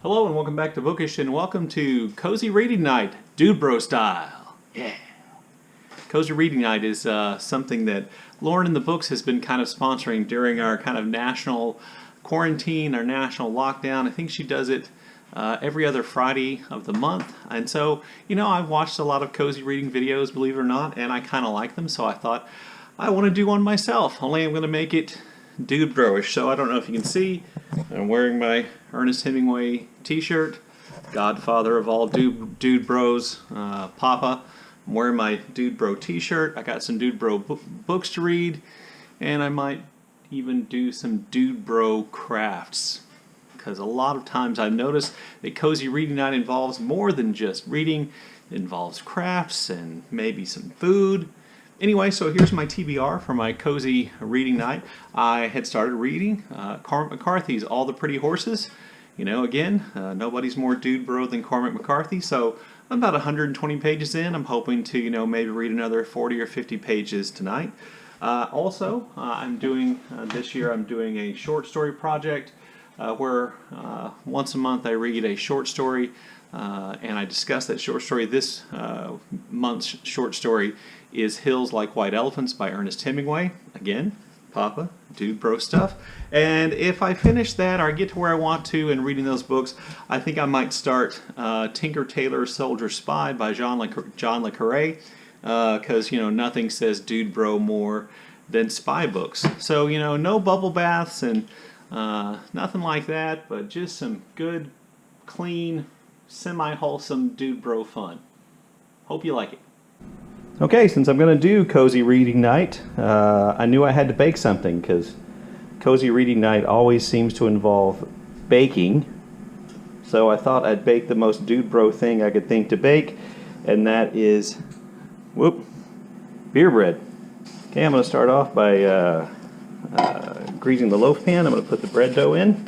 Hello and welcome back to Bookish, and welcome to Cozy Reading Night, DUDEBRO style. Yeah. Cozy Reading Night is something that Lauren in the Books has been kind of sponsoring during our kind of national quarantine, our national lockdown. I think she does it every other Friday of the month. And so, you know, I've watched a lot of cozy reading videos, believe it or not, and I kind of like them. So I thought I want to do one myself, only I'm going to make it DUDEBRO-ish. So I don't know if you can see, I'm wearing my Ernest Hemingway t-shirt, godfather of all dude bros, Papa. I'm wearing my DUDEBRO t-shirt. I got some DUDEBRO books to read, and I might even do some DUDEBRO crafts, because a lot of times I've noticed that Cozy Reading Night involves more than just reading. It involves crafts and maybe some food. Anyway, so here's my TBR for my Cozy Reading Night. I had started reading Cormac McCarthy's All the Pretty Horses. You know, again, nobody's more DUDEBRO than Cormac McCarthy, so I'm about 120 pages in. I'm hoping to, you know, maybe read another 40 or 50 pages tonight. Also, I'm doing, this year I'm doing a short story project where once a month I read a short story and I discuss that short story. This month's short story is Hills Like White Elephants by Ernest Hemingway. Again, Papa, DUDEBRO stuff. And if I finish that or I get to where I want to in reading those books, I think I might start Tinker Tailor Soldier Spy by John Le Carré, because, you know, nothing says DUDEBRO more than spy books. So, you know, no bubble baths and nothing like that, but just some good, clean, semi-wholesome DUDEBRO fun. Hope you like it. Okay, since I'm going to do Cozy Reading Night, I knew I had to bake something, because Cozy Reading Night always seems to involve baking. So I thought I'd bake the most DUDEBRO thing I could think to bake, and that is, beer bread. Okay, I'm going to start off by greasing the loaf pan. I'm going to put the bread dough in.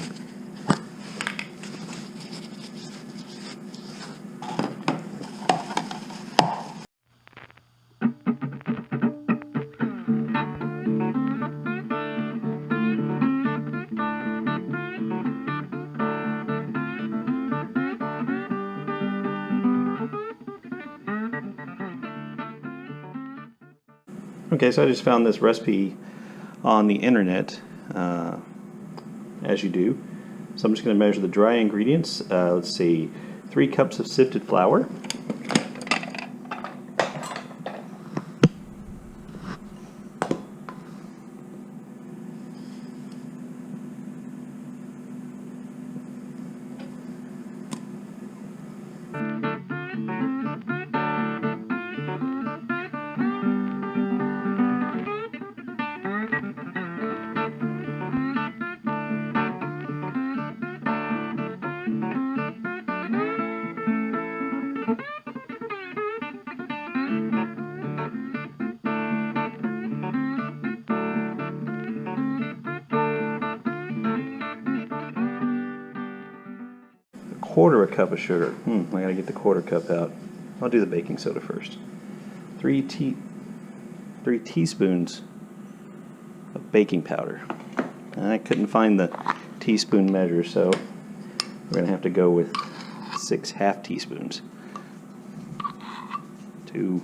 Okay, so I just found this recipe on the internet, as you do. So I'm just going to measure the dry ingredients. Let's see, 3 cups of sifted flour. Quarter a cup of sugar. I gotta get the quarter cup out. I'll do the baking soda first. 3 teaspoons of baking powder. I couldn't find the teaspoon measure, so we're gonna have to go with 6 half teaspoons. 2,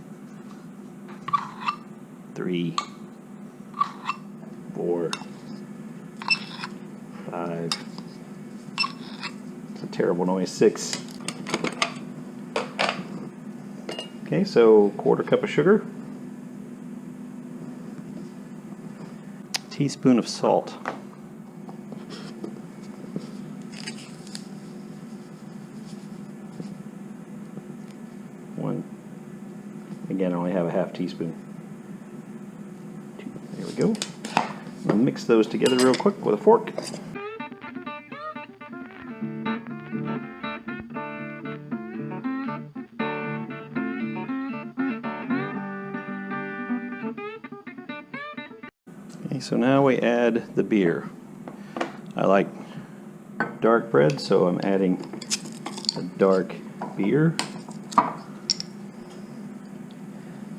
3, 4, 5. Terrible noise. 6. Okay, so quarter cup of sugar, teaspoon of salt, one. Again, I only have a half teaspoon. 2. There we go. I'll mix those together real quick with a fork. Okay, so now we add the beer. I like dark bread, so I'm adding a dark beer.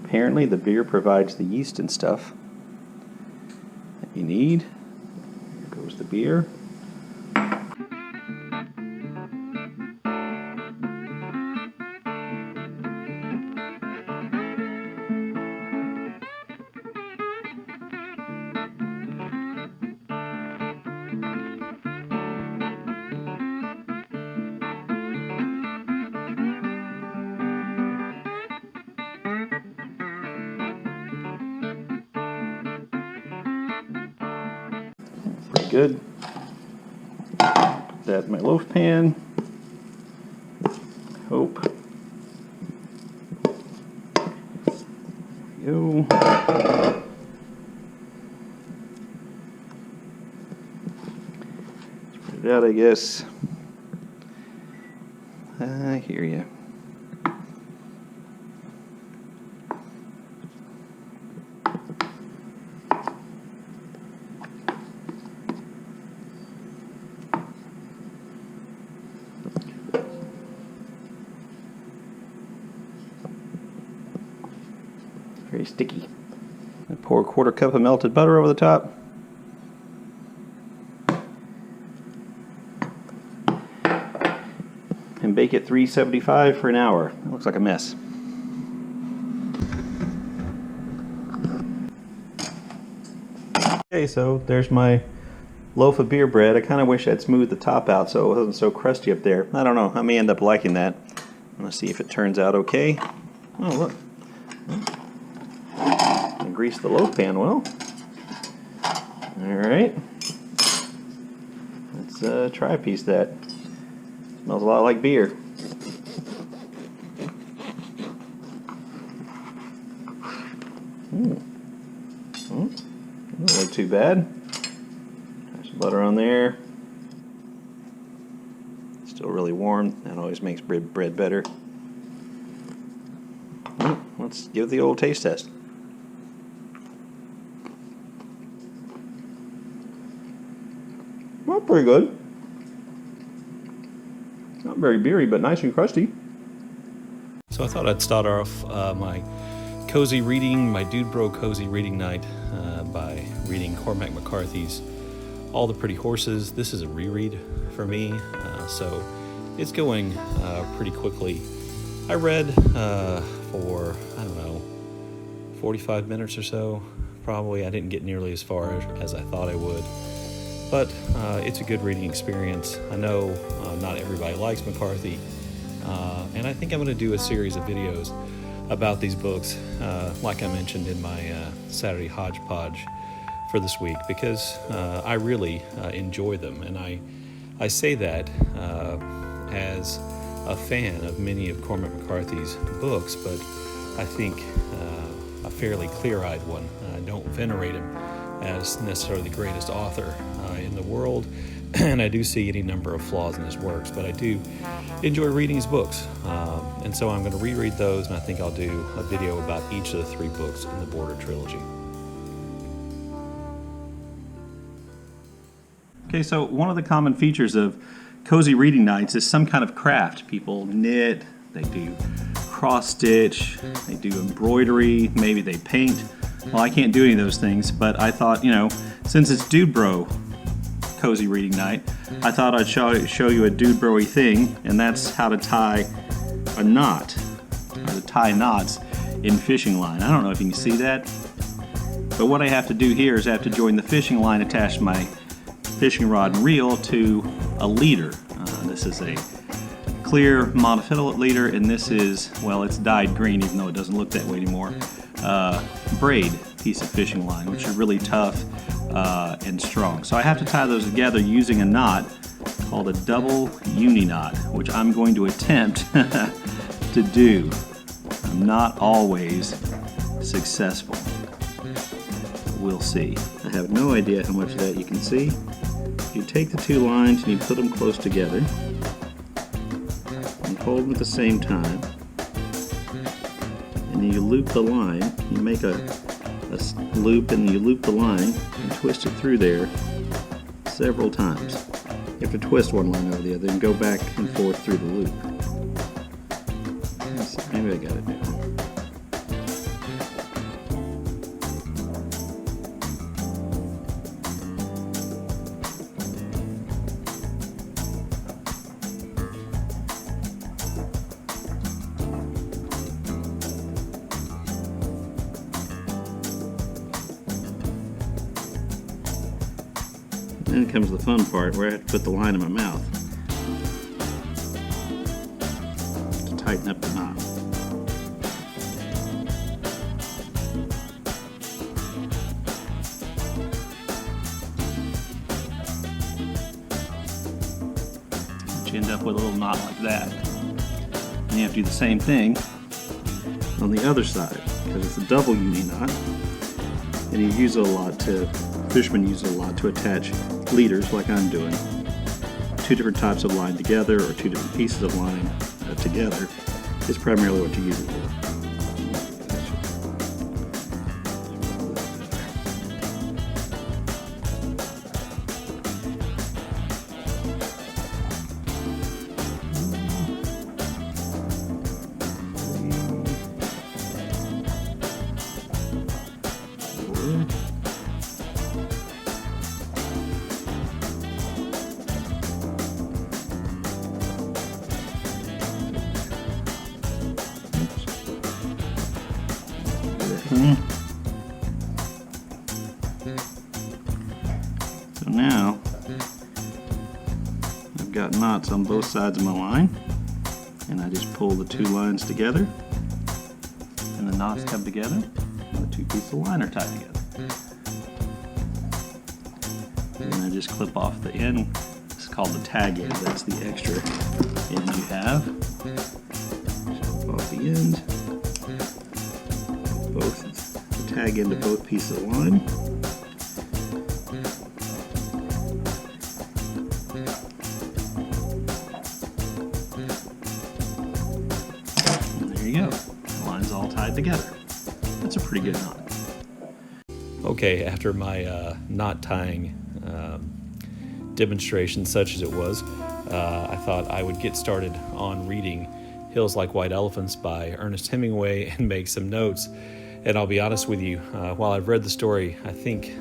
Apparently the beer provides the yeast and stuff that you need. Here goes the beer. good. Put that in my loaf pan. Hope. There we go. Spread it out, I guess. I hear you. Very sticky. I pour a 1/4 cup of melted butter over the top. And bake at 375 for an hour. It looks like a mess. Okay, so there's my loaf of beer bread. I kind of wish I'd smoothed the top out so it wasn't so crusty up there. I don't know. I may end up liking that. Let's see if it turns out okay. Oh, look. And grease the loaf pan well. Alright. Let's try a piece of that. Smells a lot like beer. Doesn't look too bad. There's some butter on there. Still really warm. That always makes bread better. Let's give it the old taste test. Well, pretty good. Not very beery, but nice and crusty. So I thought I'd start off my cozy reading, my DUDEBRO cozy reading night by reading Cormac McCarthy's All the Pretty Horses. This is a reread for me, so it's going pretty quickly. I read for, I don't know, 45 minutes or so, probably. I didn't get nearly as far as I thought I would. But it's a good reading experience. I know not everybody likes McCarthy, and I think I'm going to do a series of videos about these books, like I mentioned in my Saturday hodgepodge for this week, because I really enjoy them. And I say that as a fan of many of Cormac McCarthy's books, but I think a fairly clear-eyed one. I don't venerate him as necessarily the greatest author in the world, and I do see any number of flaws in his works, but I do enjoy reading his books, and so I'm going to reread those, and I think I'll do a video about each of the 3 books in the Border trilogy. Okay, so one of the common features of cozy reading nights is some kind of craft. People knit, they do cross-stitch, they do embroidery, maybe they paint. Well, I can't do any of those things, but I thought, you know, since it's DUDEBRO cozy reading night, I thought I'd show you a DUDEBRO-y thing, and that's how to tie a knot, or to tie knots in fishing line. I don't know if you can see that, but what I have to do here is I have to join the fishing line attached to my fishing rod and reel to a leader. This is a clear monofilament leader, and this is, well, it's dyed green even though it doesn't look that way anymore. Braid piece of fishing line, which are really tough and strong. So I have to tie those together using a knot called a double uni knot, which I'm going to attempt to do. I'm not always successful. We'll see. I have no idea how much of that you can see. You take the 2 lines and you put them close together and hold them at the same time. And you loop the line, you make a loop and you loop the line and twist it through there several times. You have to twist one line over the other and go back and forth through the loop. Let's see, maybe I got it now. Then comes the fun part where I have to put the line in my mouth to tighten up the knot. you end up with a little knot like that. And you have to do the same thing on the other side, because it's a double uni knot. And you use it a lot fishermen use it a lot to attach leaders like I'm doing. Two different types of line together, or two different pieces of line together, is primarily what you use it for. So now I've got knots on both sides of my line, and I just pull the two lines together, and the knots come together, and the two pieces of line are tied together. And then I just clip off the end. It's called the tag end. That's the extra end you have. Clip off the end. Both the tag end of both pieces of line. And there you go. The line's all tied together. That's a pretty good knot. Okay, after my knot tying demonstration, such as it was, I thought I would get started on reading Hills Like White Elephants by Ernest Hemingway and make some notes. And I'll be honest with you, while I've read the story, I think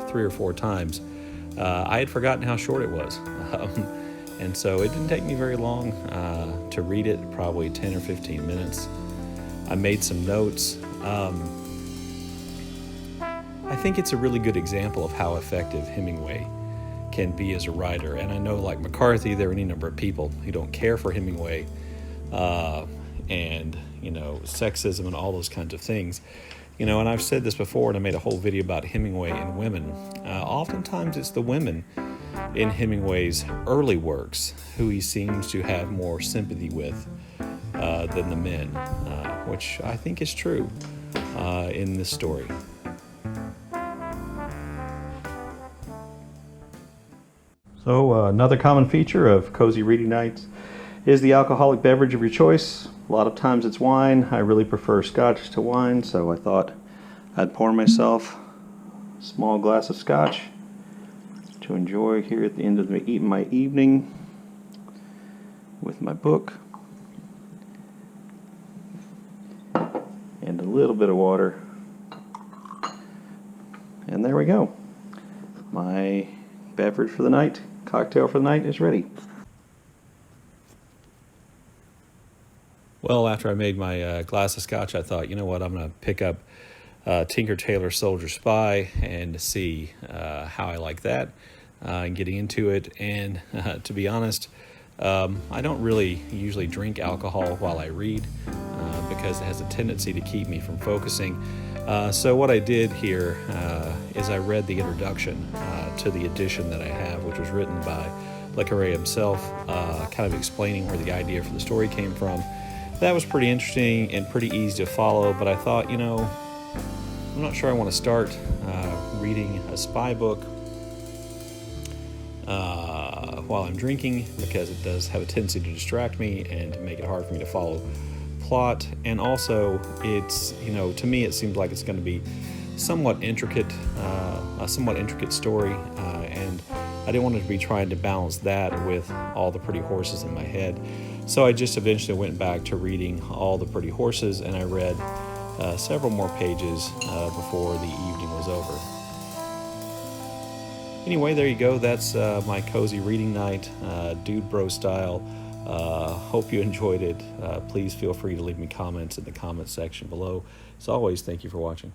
3 or 4 times, I had forgotten how short it was. And so it didn't take me very long to read it, probably 10 or 15 minutes. I made some notes. I think it's a really good example of how effective Hemingway can be as a writer. And I know, like McCarthy, there are any number of people who don't care for Hemingway and, you know, sexism and all those kinds of things. You know, and I've said this before, and I made a whole video about Hemingway and women. Oftentimes it's the women in Hemingway's early works who he seems to have more sympathy with than the men, which I think is true in this story. So another common feature of cozy reading nights is the alcoholic beverage of your choice. A lot of times it's wine. I really prefer Scotch to wine, so I thought I'd pour myself a small glass of Scotch to enjoy here at the end of my evening with my book. And a little bit of water. And there we go. My beverage for the night, cocktail for the night, is ready. Well, after I made my glass of Scotch, I thought, you know what, I'm going to pick up Tinker Tailor Soldier Spy and see how I like that and getting into it. And to be honest, I don't really usually drink alcohol while I read because it has a tendency to keep me from focusing. So what I did here is I read the introduction to the edition that I have, which was written by Le Carre himself, kind of explaining where the idea for the story came from. That was pretty interesting and pretty easy to follow, but I thought, you know, I'm not sure I want to start reading a spy book while I'm drinking, because it does have a tendency to distract me and to make it hard for me to follow plot. And also, it's, you know, to me it seems like it's going to be somewhat intricate, a somewhat intricate story, and I didn't want to be trying to balance that with all the pretty horses in my head. So I just eventually went back to reading all the pretty horses, and I read several more pages before the evening was over. Anyway, there you go. That's my cozy reading night, Dude Bro style. Hope you enjoyed it. Please feel free to leave me comments in the comments section below. As always, thank you for watching.